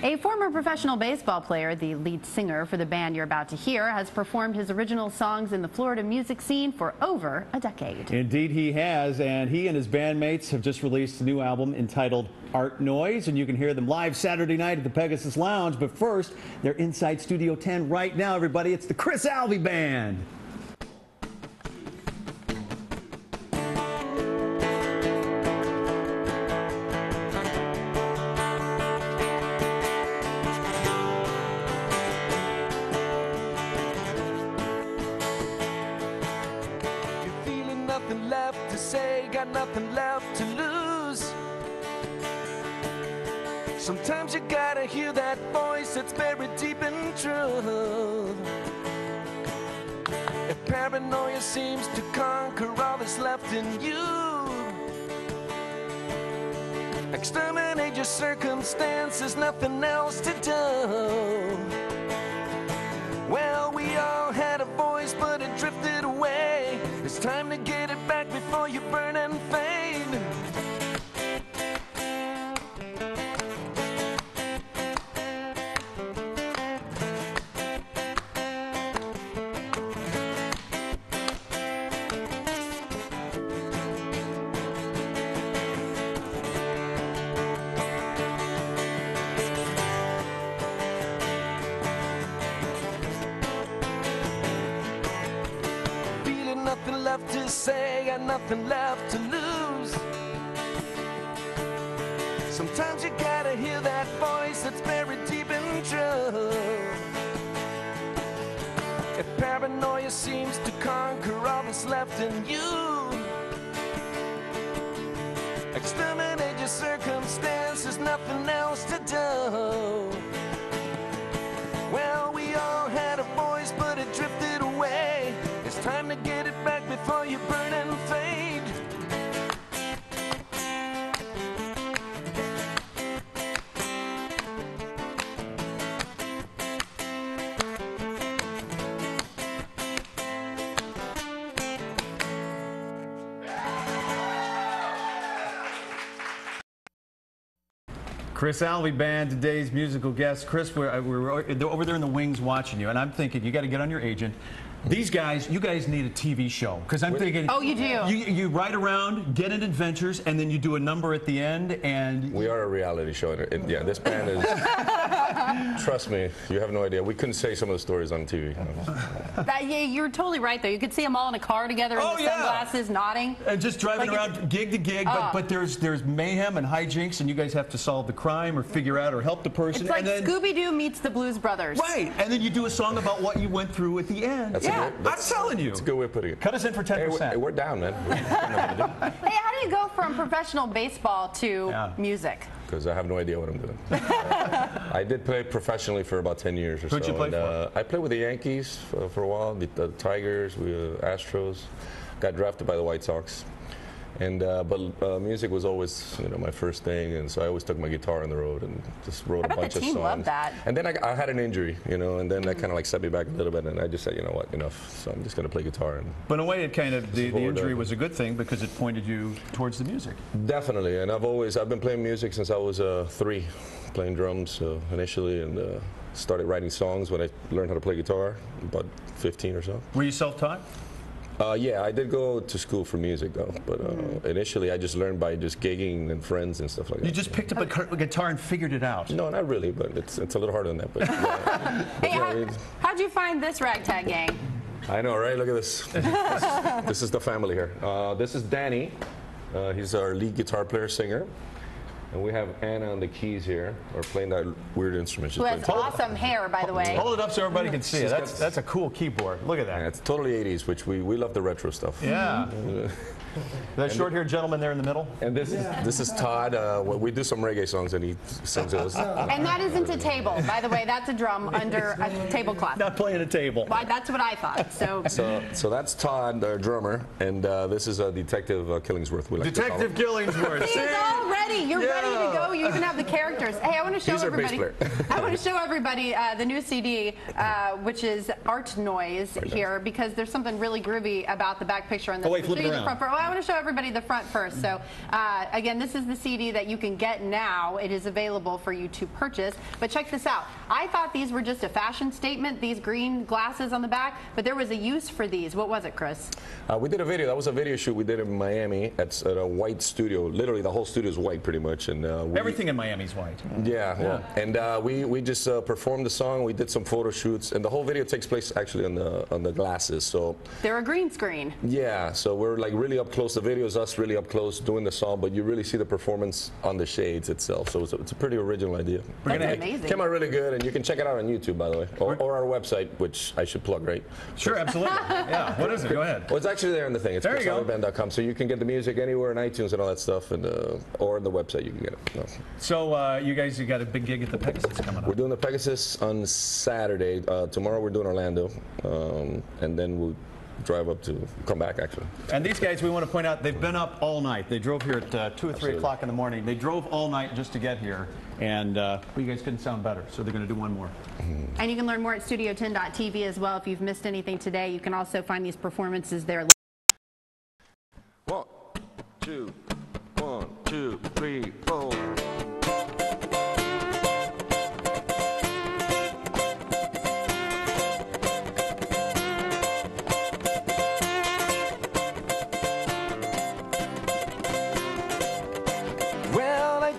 A former professional baseball player, the lead singer for the band you're about to hear, has performed his original songs in the Florida music scene for over a decade. Indeed he has, and he and his bandmates have just released a new album entitled Art Noise, and you can hear them live Saturday night at the Pegasus Lounge. But first, they're inside Studio 10 right now, everybody. It's the Chirs Alvy Band. Nothing left to say, got nothing left to lose. Sometimes you gotta hear that voice that's buried deep in truth. If paranoia seems to conquer all that's left in you, exterminate your circumstances, nothing else to do. Well, we all had a voice, but it drifted away. It's time to get it back before you burn and fade. Nothing left to say, got nothing left to lose. Sometimes you gotta hear that voice that's buried deep in truth. If paranoia seems to conquer all that's left in you, exterminate your circumstances, nothing else to do. Well, we all had a voice, but it drifted away. It's time to get it back before you burn and fade. Chirs Alvy Band, today's musical guest. Chris, we're over there in the wings watching you, and I'm thinking you got to get on your agent. These guys, you guys need a TV show, because I'm thinking. Oh, you do. You ride around, get in adventures, and then you do a number at the end, and we are a reality show. Yeah, this band is. Trust me, you have no idea. We couldn't say some of the stories on TV. Yeah, you're totally right, though. You could see them all in a car together in the sunglasses, nodding, and just driving around gig to gig. But there's mayhem and hijinks, and you guys have to solve the crime or figure out or help the person. It's like Scooby-Doo meets the Blues Brothers. Right, and then you do a song about what you went through at the end. Yeah, I'm telling you. It's a good way of putting it. Cut us in for 10%. Hey, we're down, man. Hey, how do you go from professional baseball to music? Because I have no idea what I'm doing. I did play professionally for about 10 years or so. Who'd you play for? I played with the Yankees for a while, the Tigers, Astros. Got drafted by the White Sox. And but music was always, my first thing, and so I always took my guitar on the road and just wrote a bunch of songs. Loved that. And then I had an injury, and then that kind of like set me back a little bit, and I just said, you know what, enough. So I'm just going to play guitar. But in a way, it kind of the injury was a good thing because it pointed you towards the music. Definitely, and I've been playing music since I was 3, playing drums initially, and started writing songs when I learned how to play guitar, about 15 or so. Were you self-taught? Yeah, I did go to school for music, though. But initially, I just learned by just gigging and friends and stuff like that. You just picked up a guitar and figured it out? No, not really, but it's a little harder than that. But, hey, how'd you find this ragtag gang? I know, right? Look at this. This is the family here. This is Danny. He's our lead guitar player, singer. And we have Anna on the keys here, or playing that weird instrument. Who has awesome hair, by the way. Hold it up so everybody can see it. That's a cool keyboard. Look at that. Yeah, it's totally 80s, which we love the retro stuff. Yeah. That short-haired gentleman there in the middle? And this is Todd. We do some reggae songs, and he sings those. And that isn't a table, by the way. That's a drum under a tablecloth. Not playing a table. Well, that's what I thought. So that's Todd, our drummer, and this is Detective Killingsworth. Detective Killingsworth. He's all ready. You're ready to go. You even have the characters. Hey, I want to show everybody. I want to show everybody the new CD, which is Art Noise here, because there's something really groovy about the back picture on this. Oh wait, flip it around. I want to show everybody the front first. So, again, this is the CD that you can get now. It is available for you to purchase. But check this out. I thought these were just a fashion statement, these green glasses on the back, but there was a use for these. What was it, Chris? We did a video. That was a video shoot we did in Miami at a white studio. Literally, the whole studio is white, pretty much. And everything in Miami's white. Yeah. Well, and we just performed the song. We did some photo shoots, and the whole video takes place actually on the glasses. So they're a green screen. Yeah. So we're like really up close. The video is us really up close doing the song, but you really see the performance on the shades itself. So it's a pretty original idea. That's amazing. It came out really good, and you can check it out on YouTube, by the way, or our website, which I should plug, right? Sure, absolutely. Yeah. What is it? Go ahead. Well, it's actually there in the thing. It's ChirsAlvyBand.com, so you can get the music anywhere on iTunes and all that stuff, and or on the website you can get it. No. So you got a big gig at the Pegasus coming up. We're doing the Pegasus on Saturday. Tomorrow we're doing Orlando, and then we'll drive up to come back actually. And these guys, we want to point out, they've been up all night. They drove here at 2 or 3 o'clock in the morning. They drove all night just to get here, and you guys couldn't sound better, so they're going to do one more. And you can learn more at studio10.tv as well. If you've missed anything today, you can also find these performances there. 1, 2, 1, 2, 3, 4.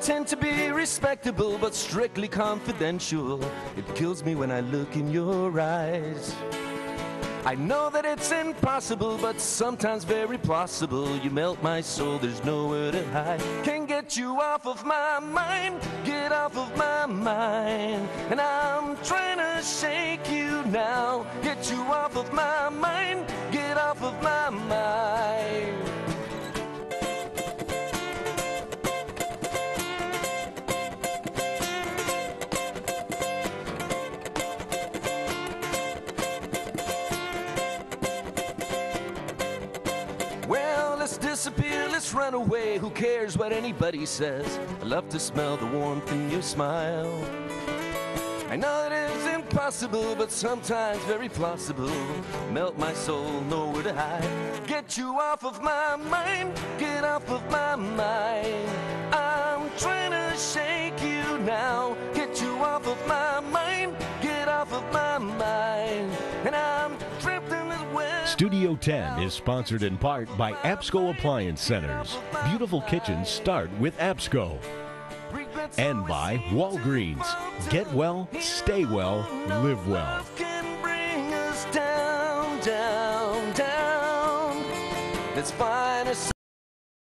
Tend to be respectable but strictly confidential. It kills me when I look in your eyes. I know that it's impossible, but sometimes very plausible. You melt my soul, there's nowhere to hide. Can't get you off of my mind, get off of my mind. And I'm trying to shake you now. Get you off of my mind, get off of my mind. Let's disappear, let's run away. Who cares what anybody says? I love to smell the warmth in your smile. I know that it's impossible, but sometimes very plausible. Melt my soul, nowhere to hide. Get you off of my mind, get off of my mind. I'm trying to shake you now. Get you off of my mind, get off of my mind. And I'm trapped in this web. Studio 10 is sponsored in part by Absco Appliance Centers. Beautiful kitchens start with Absco. And by Walgreens. Get well, stay well, live well. Can bring us down, down, down. Let's find